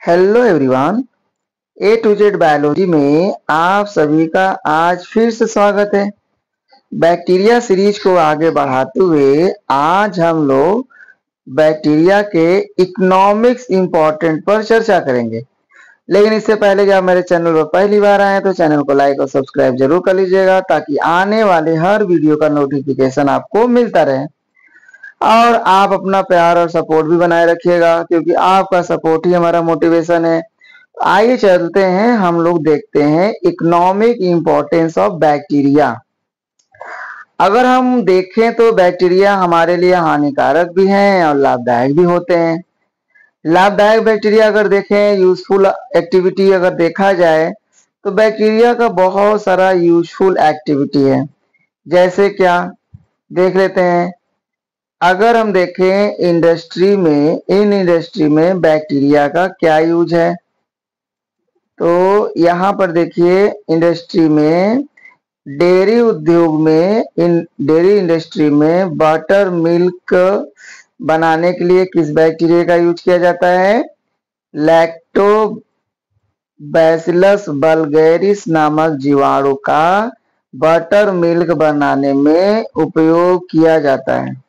Hello everyone. A to Z biology में आप सभी का आज फिर से स्वागत है। बैक्टीरिया सीरीज को आगे बढ़ाते हुए आज हम लोग बैक्टीरिया के इकोनॉमिक्स इंपॉर्टेंट पर चर्चा करेंगे। लेकिन इससे पहले जब मेरे चैनल पर पहली बार आए तो चैनल को लाइक और सब्सक्राइब जरूर कर लीजिएगा ताकि आने वाले हर वीडियो का नोटिफिकेशन आपको मिलता रहे। और आप अपना प्यार और सपोर्ट भी बनाए रखिएगा क्योंकि आपका सपोर्ट ही हमारा मोटिवेशन है। आइए चलते हैं, हम लोग देखते हैं इकोनॉमिक इंपॉर्टेंस ऑफ बैक्टीरिया। अगर हम देखें तो बैक्टीरिया हमारे लिए हानिकारक भी हैं और लाभदायक भी होते हैं। लाभदायक बैक्टीरिया अगर देखें, यूजफुल एक्टिविटी अगर देखा जाए तो बैक्टीरिया का बहुत सारा यूजफुल एक्टिविटी है। जैसे क्या देख लेते हैं। अगर हम देखें इन इंडस्ट्री में बैक्टीरिया का क्या यूज है, तो यहाँ पर देखिए इंडस्ट्री में डेयरी उद्योग में डेयरी इंडस्ट्री में बटर मिल्क बनाने के लिए किस बैक्टीरिया का यूज किया जाता है? लैक्टोबैसिलस वल्गैरिस नामक जीवाणु का बटर मिल्क बनाने में उपयोग किया जाता है।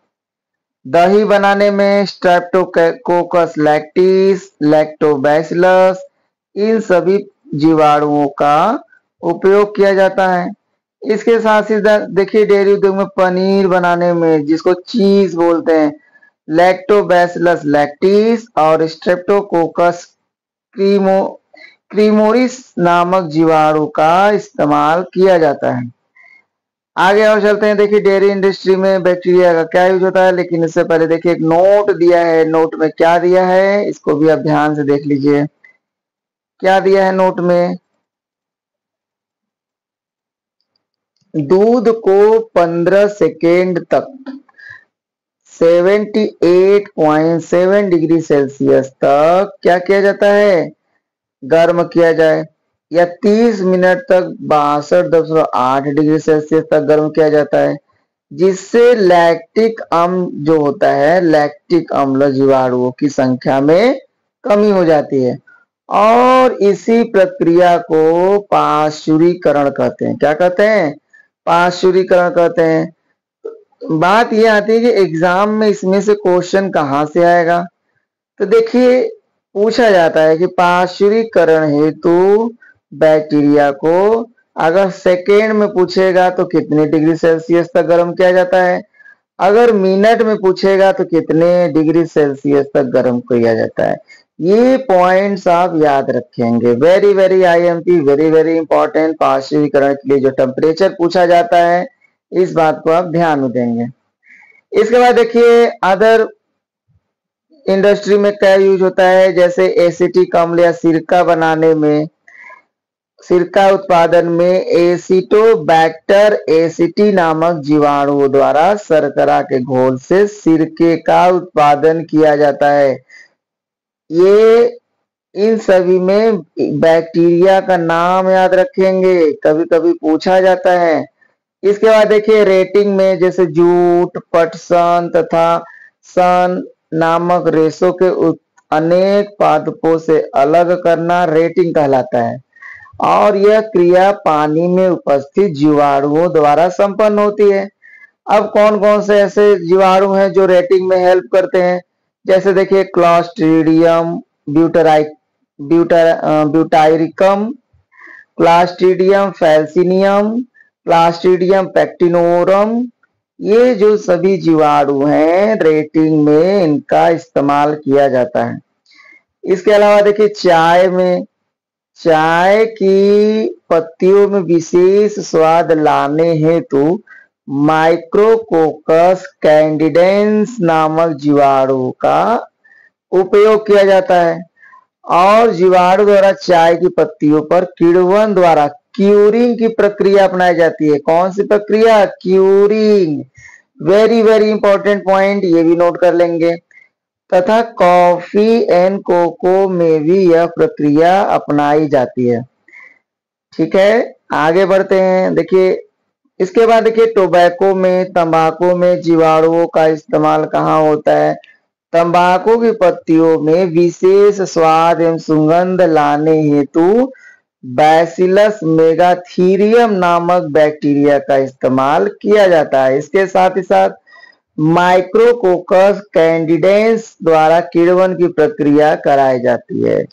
दही बनाने में स्ट्रेप्टोकोकस लैक्टिस, लैक्टोबैसिलस, इन सभी जीवाणुओं का उपयोग किया जाता है। इसके साथ ही देखिए डेयरी उद्योग में पनीर बनाने में, जिसको चीज बोलते हैं, लैक्टोबैसिलस लैक्टिस और स्ट्रेप्टोकोकस क्रीमोरिस नामक जीवाणु का इस्तेमाल किया जाता है। आगे और चलते हैं। देखिए डेयरी इंडस्ट्री में बैक्टीरिया का क्या यूज होता है, लेकिन इससे पहले देखिए एक नोट दिया है। नोट में क्या दिया है इसको भी आप ध्यान से देख लीजिए। क्या दिया है नोट में? दूध को 15 सेकेंड तक 78.7 डिग्री सेल्सियस तक क्या किया जाता है? गर्म किया जाए, या 30 मिनट तक 62.8 डिग्री सेल्सियस तक गर्म किया जाता है, जिससे लैक्टिक अम्ल जो होता है, लैक्टिक अम्ल जीवाणुओं की संख्या में कमी हो जाती है। और इसी प्रक्रिया को पाश्चुरीकरण कहते हैं। क्या कहते हैं? पाश्चुरीकरण कहते हैं। बात यह आती है कि एग्जाम में इसमें से क्वेश्चन कहाँ से आएगा, तो देखिए पूछा जाता है कि पाश्चुरीकरण हेतु बैक्टीरिया को अगर सेकेंड में पूछेगा तो कितने डिग्री सेल्सियस तक गर्म किया जाता है, अगर मिनट में पूछेगा तो कितने डिग्री सेल्सियस तक गर्म किया जाता है। ये पॉइंट्स आप याद रखेंगे। Very very IMP, very very important. पाश्चुरीकरण के लिए जो टेम्परेचर पूछा जाता है, इस बात को आप ध्यान में देंगे। इसके बाद देखिए अदर इंडस्ट्री में क्या यूज होता है, जैसे एसिटिक अम्ल या सिरका बनाने में, सिरका उत्पादन में एसिटोबैक्टर एसिटी नामक जीवाणु द्वारा शर्करा के घोल से सिरके का उत्पादन किया जाता है। ये इन सभी में बैक्टीरिया का नाम याद रखेंगे, कभी कभी पूछा जाता है। इसके बाद देखिए रेटिंग में, जैसे जूट, पटसन तथा सन नामक रेशों के अनेक पादपों से अलग करना रेटिंग कहलाता है। और यह क्रिया पानी में उपस्थित जीवाणुओं द्वारा संपन्न होती है। अब कौन कौन से ऐसे जीवाणु हैं जो रेटिंग में हेल्प करते हैं, जैसे देखिए क्लॉस्ट्रीडियम ब्यूटाइरिकम, क्लॉस्ट्रीडियम फैल्सिनियम, क्लॉस्ट्रीडियम पेक्टिनोरम, ये जो सभी जीवाणु हैं रेटिंग में इनका इस्तेमाल किया जाता है। इसके अलावा देखिए चाय की पत्तियों में विशेष स्वाद लाने हेतु माइक्रोकोकस कैंडिडेंस नामक जीवाणु का उपयोग किया जाता है। और जीवाणु द्वारा चाय की पत्तियों पर किण्वन द्वारा क्यूरिंग की प्रक्रिया अपनाई जाती है। कौन सी प्रक्रिया? Curing. Very very important point, ये भी नोट कर लेंगे। तथा कॉफी एंड कोको में भी यह प्रक्रिया अपनाई जाती है। ठीक है, आगे बढ़ते हैं। देखिए इसके बाद देखिए टोबैको में, तंबाकू में जीवाणुओं का इस्तेमाल कहाँ होता है? तंबाकू की पत्तियों में विशेष स्वाद एवं सुगंध लाने हेतु बैसिलस मेगाथीरियम नामक बैक्टीरिया का इस्तेमाल किया जाता है। इसके साथ ही साथ माइक्रोकोकस कैंडिडेंस द्वारा किण्वन की प्रक्रिया कराई जाती है।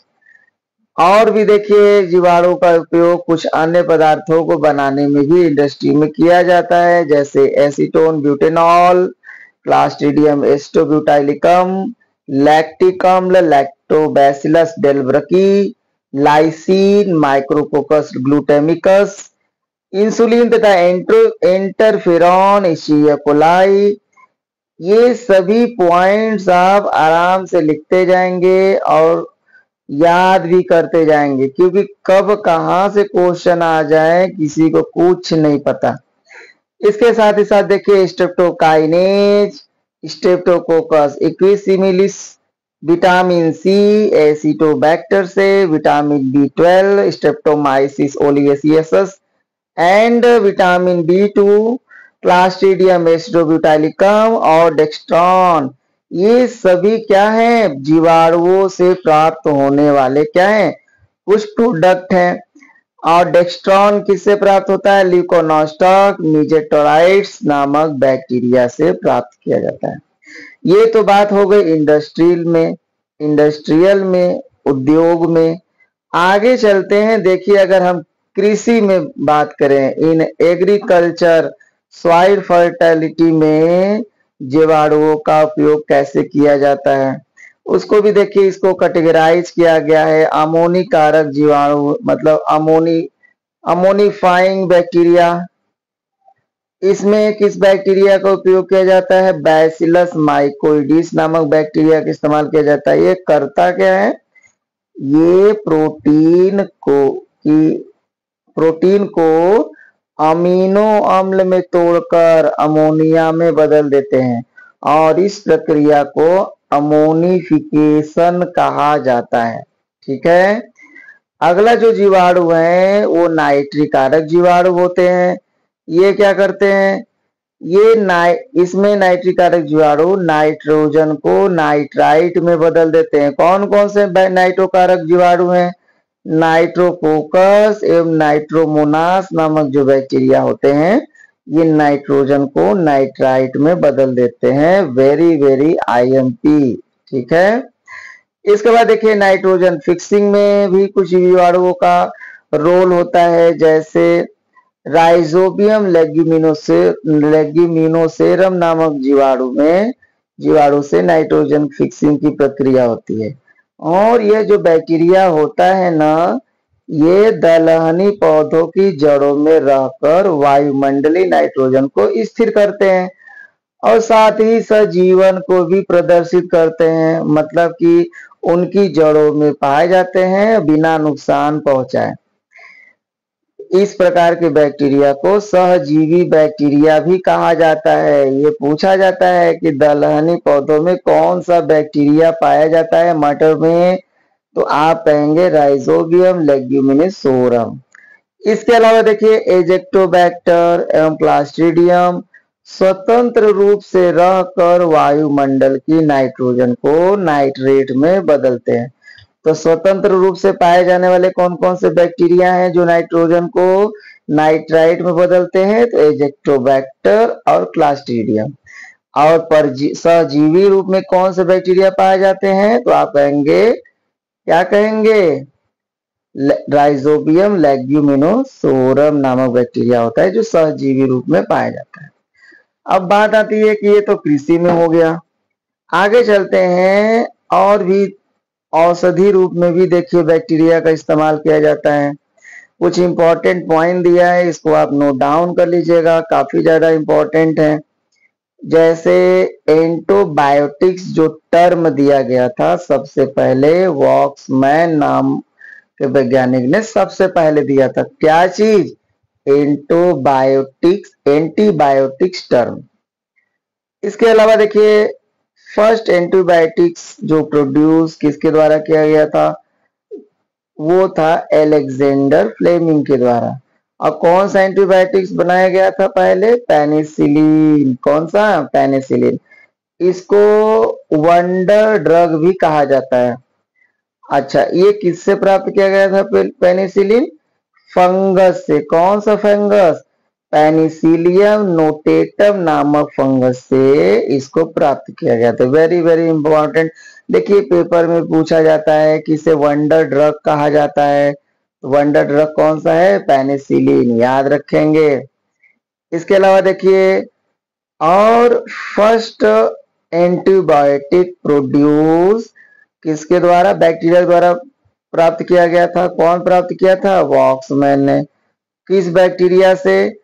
और भी देखिए जीवाणु का उपयोग कुछ अन्य पदार्थों को बनाने में भी इंडस्ट्री में किया जाता है, जैसे एसीटोन ब्यूटेनॉल, क्लास्ट्रीडियम एस्टोब्यूटाइलिकम, लैक्टिक अम्ल लैक्टोबैसिलस डेल्ब्रकी, लाइसिन, माइक्रोकोकस ग्लूटामिकस, इंसुलिन तथा इंटरफेरॉन, एशिया कोलाई। ये सभी पॉइंट्स आप आराम से लिखते जाएंगे और याद भी करते जाएंगे, क्योंकि कब कहां से क्वेश्चन आ जाए किसी को कुछ नहीं पता। इसके साथ ही साथ देखिए streptokinase, Streptococcus equisimilis, vitamin C Acetobacter से, vitamin B12, Streptomyces olivaceus and vitamin B2, Clostridium acetobutylicum और डेक्स्ट्रॉन। ये सभी क्या हैं? जीवाणुओं से प्राप्त होने वाले क्या हैं? कुछ प्रोडक्ट हैं। और डेक्स्ट्रॉन किससे प्राप्त होता है? ल्यूकोनोस्टॉक मीजेटोराइट्स नामक बैक्टीरिया से प्राप्त किया जाता है। ये तो बात हो गई इंडस्ट्रियल में, उद्योग में। आगे चलते हैं। देखिए अगर हम कृषि में बात करें, इन एग्रीकल्चर सॉइल फर्टिलिटी में जीवाणुओं का उपयोग कैसे किया जाता है, उसको भी देखिए। इसको कैटेगराइज किया गया है। अमोनी कारक जीवाणु मतलब अमोनिफाइंग बैक्टीरिया। इसमें किस बैक्टीरिया का उपयोग किया जाता है? बैसिलस माइकोइडिस नामक बैक्टीरिया का इस्तेमाल किया जाता है। ये करता क्या है? ये प्रोटीन को अमीनो अम्ल में तोड़कर अमोनिया में बदल देते हैं और इस प्रक्रिया को अमोनिफिकेशन कहा जाता है। ठीक है। अगला जो जीवाणु है वो नाइट्रिक कारक जीवाणु होते हैं। ये क्या करते हैं? इसमें नाइट्रिक कारक जीवाणु नाइट्रोजन को नाइट्राइट में बदल देते हैं। कौन कौन से नाइट्रोकारक जीवाणु हैं? नाइट्रोकोकस एवं नाइट्रोमोनास नामक जो बैक्टीरिया होते हैं, ये नाइट्रोजन को नाइट्राइट में बदल देते हैं। Very very IMP। ठीक है। इसके बाद देखिए नाइट्रोजन फिक्सिंग में भी कुछ जीवाणुओं का रोल होता है, जैसे राइजोबियम लेग्यूमिनोसेरम नामक जीवाणु से नाइट्रोजन फिक्सिंग की प्रक्रिया होती है। और यह जो बैक्टीरिया होता है ना, ये दलहनी पौधों की जड़ों में रहकर वायुमंडलीय नाइट्रोजन को स्थिर करते हैं और साथ ही सजीवन को भी प्रदर्शित करते हैं, मतलब कि उनकी जड़ों में पाए जाते हैं बिना नुकसान पहुंचाए। इस प्रकार के बैक्टीरिया को सहजीवी बैक्टीरिया भी कहा जाता है। ये पूछा जाता है कि दलहनी पौधों में कौन सा बैक्टीरिया पाया जाता है मटर में, तो आप कहेंगे राइजोबियम लेग्यूमिनोसोरम। इसके अलावा देखिए एजेक्टोबैक्टर एवं क्लास्ट्रीडियम स्वतंत्र रूप से रहकर वायुमंडल की नाइट्रोजन को नाइट्रेट में बदलते हैं। तो स्वतंत्र रूप से पाए जाने वाले कौन कौन से बैक्टीरिया हैं जो नाइट्रोजन को नाइट्राइट में बदलते हैं? तो एजेक्टोबैक्टर और क्लास्ट्रीडियम। और सहजीवी रूप में कौन से बैक्टीरिया पाए जाते हैं? तो आप कहेंगे, क्या कहेंगे? राइजोबियम लेग्यूमिनोसोरम नामक बैक्टीरिया होता है जो सहजीवी रूप में पाया जाता है। अब बात आती है कि ये तो कृषि में हो गया। आगे चलते हैं। और भी औषधि रूप में भी देखिए बैक्टीरिया का इस्तेमाल किया जाता है। कुछ इंपॉर्टेंट पॉइंट दिया है, इसको आप नोट डाउन कर लीजिएगा, काफी ज्यादा इंपॉर्टेंट है। जैसे एंटीबायोटिक्स जो टर्म दिया गया था सबसे पहले वॉक्समैन नाम के वैज्ञानिक ने सबसे पहले दिया था। क्या चीज? Antibiotics term. इसके अलावा देखिए फर्स्ट एंटीबायोटिक्स जो प्रोड्यूस किसके द्वारा किया गया था? वो था अलेक्जेंडर फ्लेमिंग के द्वारा। और कौन सा एंटीबायोटिक्स बनाया गया था पहले? पेनिसिलिन। कौन सा? पेनिसिलिन। इसको वंडर ड्रग भी कहा जाता है। अच्छा, ये किससे प्राप्त किया गया था पेनिसिलिन? फंगस से। कौन सा फंगस? पेनिसिलियम नोटेटम नामक फंगस से इसको प्राप्त किया गया था। Very very important. देखिए पेपर में पूछा जाता है कि इसे वंडर ड्रग कहा जाता है। वंडर ड्रग कौन सा है? पेनिसिलिन, याद रखेंगे। इसके अलावा देखिए, और फर्स्ट एंटीबायोटिक प्रोड्यूस किसके द्वारा? बैक्टीरिया द्वारा प्राप्त किया गया था। कौन प्राप्त किया था? वॉक्समैन ने। किस बैक्टीरिया से?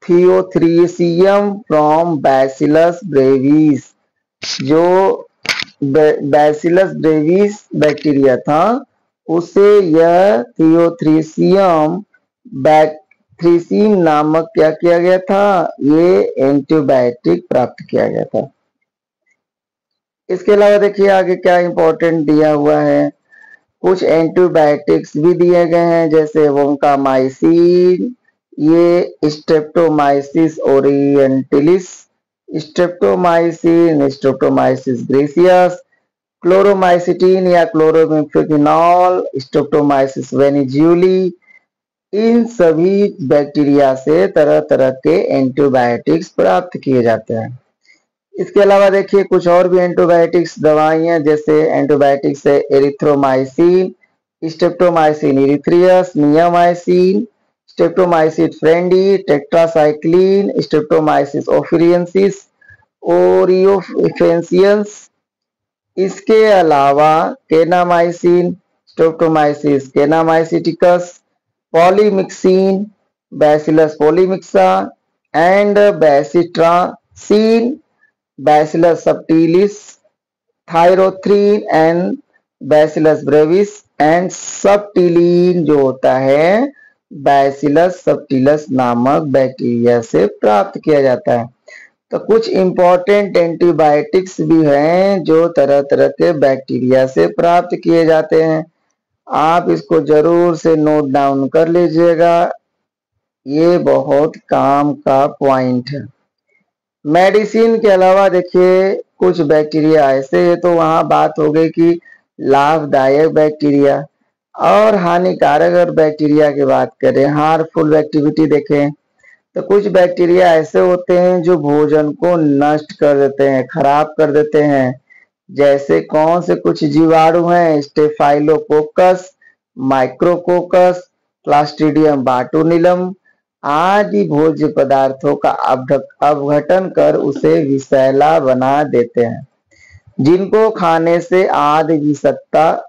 थियोथ्रीसियम फ्रॉम बैसिलस ब्रेविस। जो बैसिलस ब्रेविस बैक्टीरिया था उसे यह थियोथ्रीसियम बैक्टीरियम नामक क्या किया गया था? ये एंटीबायोटिक प्राप्त किया गया था। इसके अलावा देखिए आगे क्या इंपॉर्टेंट दिया हुआ है। कुछ एंटीबायोटिक्स भी दिए गए हैं, जैसे वोंकामाइसिन, ये Streptomyces Orientalis, Streptomyces gracious, Chloromycetin या क्लोरोमिफेनिनॉल, स्ट्रेप्टोमाइसिस वेनिज्यूली। इन सभी बैक्टीरिया से तरह तरह के एंटीबायोटिक्स प्राप्त किए जाते हैं। इसके अलावा देखिए कुछ और भी एंटीबायोटिक्स दवाइयां, जैसे एंटीबायोटिक्स है erythromycin, Streptomyces erythreus, neomycin, Streptomyces fradiae, tetracycline, Streptomyces aureofaciens, aureofaciens. इसके अलावा kanamycin, Streptomyces kanamyceticus, polymyxin, Bacillus polymyxa and bacitracin, Bacillus subtilis, tyrothricin and Bacillus brevis and subtilin जो होता है बैसिलस सबटिलस नामक बैक्टीरिया से प्राप्त किया जाता है। तो कुछ इंपॉर्टेंट एंटीबायोटिक्स भी हैं जो तरह तरह के बैक्टीरिया से प्राप्त किए जाते हैं। आप इसको जरूर से नोट डाउन कर लीजिएगा, ये बहुत काम का पॉइंट है। मेडिसिन के अलावा देखिए कुछ बैक्टीरिया ऐसे है, तो वहां बात हो गई कि लाभदायक बैक्टीरिया और हानिकारक। अगर बैक्टीरिया की बात करें, हार्मफुल एक्टिविटी देखें, तो कुछ बैक्टीरिया ऐसे होते हैं जो भोजन को नष्ट कर देते हैं, खराब कर देते हैं। जैसे कौन से कुछ जीवाणु हैं? स्टेफाइलोकोकस, माइक्रोकोकस, क्लास्ट्रीडियम बाटुनिलम आदि भोज्य पदार्थों का अपघटन कर उसे विषैला बना देते हैं, जिनको खाने से आदि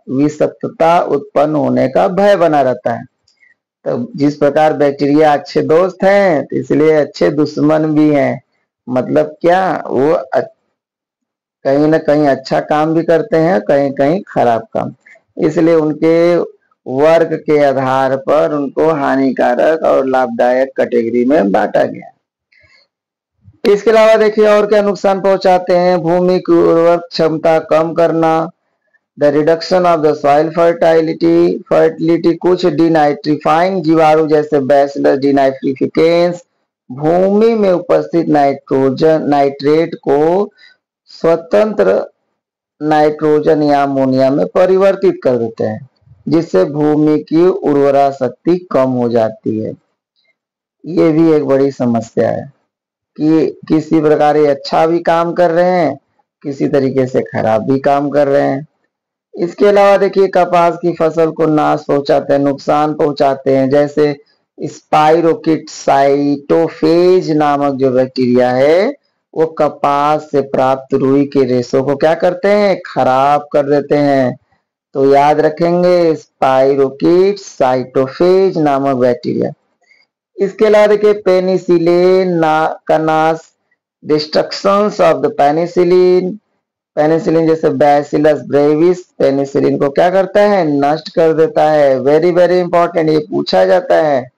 विषाक्तता उत्पन्न होने का भय बना रहता है। तो जिस प्रकार बैक्टीरिया अच्छे दोस्त हैं, तो इसलिए अच्छे दुश्मन भी हैं। मतलब क्या? वो कहीं ना कहीं अच्छा काम भी करते हैं, कहीं कहीं खराब काम। इसलिए उनके वर्ग के आधार पर उनको हानिकारक और लाभदायक कैटेगरी में बांटा गया। इसके अलावा देखिए और क्या नुकसान पहुंचाते हैं। भूमि की उर्वरक क्षमता कम करना, the reduction of the soil fertility. कुछ डिनाइट्रीफाइंग जीवाणु जैसे बैसिलस डिनाइट्रिफिकेंस भूमि में उपस्थित नाइट्रेट को स्वतंत्र नाइट्रोजन या अमोनिया में परिवर्तित कर देते हैं, जिससे भूमि की उर्वरा शक्ति कम हो जाती है। ये भी एक बड़ी समस्या है कि किसी प्रकार ये अच्छा भी काम कर रहे हैं, किसी तरीके से खराब भी काम कर रहे हैं। इसके अलावा देखिए कपास की फसल को नाश पहुंचाते हैं, नुकसान पहुंचाते हैं। जैसे स्पाइरोकिट साइटोफेज नामक जो बैक्टीरिया है, वो कपास से प्राप्त रुई के रेशों को क्या करते हैं? खराब कर देते हैं। तो याद रखेंगे स्पाइरोकिट साइटोफेज नामक बैक्टीरिया। इसके अलावा देखिए पेनिसिलिन का नाश, डिस्ट्रक्शंस ऑफ द पेनिसिलिन जैसे बैसिलस ब्रेविस पेनिसिलिन को क्या करता है? नष्ट कर देता है। वेरी वेरी इंपॉर्टेंट, ये पूछा जाता है।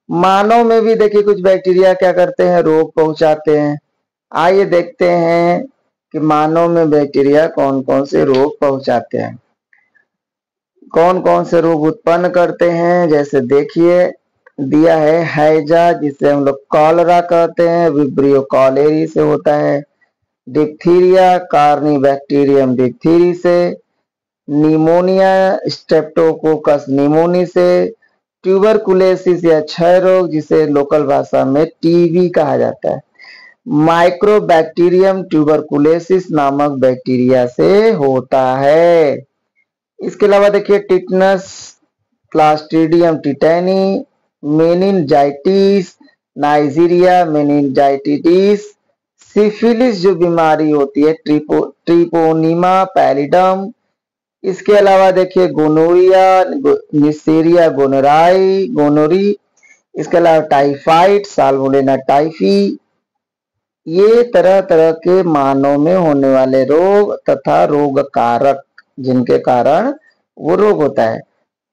मानव में भी देखिए कुछ बैक्टीरिया क्या करते हैं? रोग पहुंचाते हैं। आइए देखते हैं कि मानव में बैक्टीरिया कौन कौन से रोग पहुंचाते हैं, कौन कौन से रोग उत्पन्न करते हैं। जैसे देखिए दिया है हैजा, जिसे हम लोग कॉलरा कहते हैं, विब्रियो कॉलेरी से होता है। डिप्थीरिया कार्निबैक्टीरियम डिप्थीरी से, निमोनिया स्ट्रेप्टोकोकस निमोनी से, ट्यूबरकुलोसिस या क्षय रोग जिसे लोकल भाषा में टीबी कहा जाता है, माइक्रोबैक्टीरियम ट्यूबरकुलोसिस नामक बैक्टीरिया से होता है। इसके अलावा देखिए tetanus, Clostridium टिटैनी, meningitis, Nigeria meningitis, syphilis जो बीमारी होती है ट्रिपोनिमा पैलिडम। इसके अलावा देखिए गोनोरिया, निसेरिया गोनोरी। इसके अलावा टाइफाइड, साल्मोनेला टाइफी। ये तरह तरह के मानव में होने वाले रोग तथा रोग कारक जिनके कारण वो रोग होता है।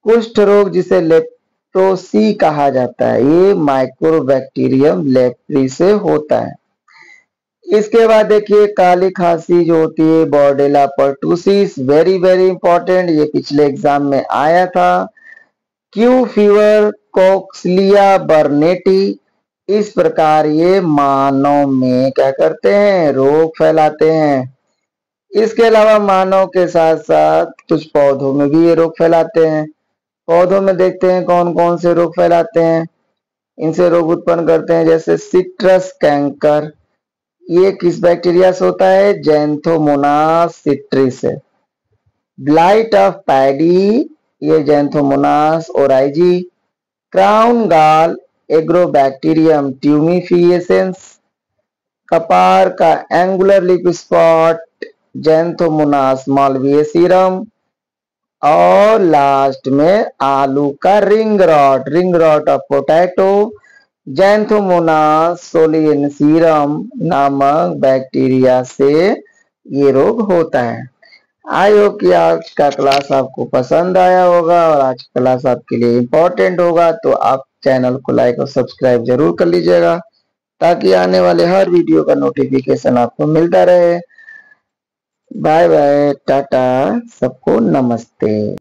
कुष्ठ रोग जिसे लेप्रोसी कहा जाता है, ये माइक्रोबैक्टीरियम लेप्री से होता है। इसके बाद देखिए काली खांसी जो होती है Bordetella pertussis, very very important, ये पिछले एग्जाम में आया था। Q fever, Coxiella burnetii. इस प्रकार ये मानव में क्या करते हैं, रोग फैलाते हैं। इसके अलावा मानव के साथ साथ कुछ पौधों में भी ये रोग फैलाते हैं। पौधों में देखते हैं कौन कौन से रोग फैलाते हैं, इनसे रोग उत्पन्न करते हैं, जैसे सिट्रस कैंकर, ये किस बैक्टीरिया से होता है, जैंथोमोनास सिट्रिस से। ब्लाइट ऑफ पैडी, ये Xanthomonas oryzae. Crown gall, Agrobacterium tumefaciens. कपार का angular leaf spot, Xanthomonas malvacearum. और लास्ट में आलू का ring rot of potato, Xanthomonas solanacearum नामक बैक्टीरिया से ये रोग होता है। आई होप कि आज का क्लास आपको पसंद आया होगा और आज का क्लास आपके लिए इम्पोर्टेंट होगा, तो आप चैनल को लाइक और सब्सक्राइब जरूर कर लीजिएगा ताकि आने वाले हर वीडियो का नोटिफिकेशन आपको मिलता रहे। बाय बाय, टाटा, सबको नमस्ते।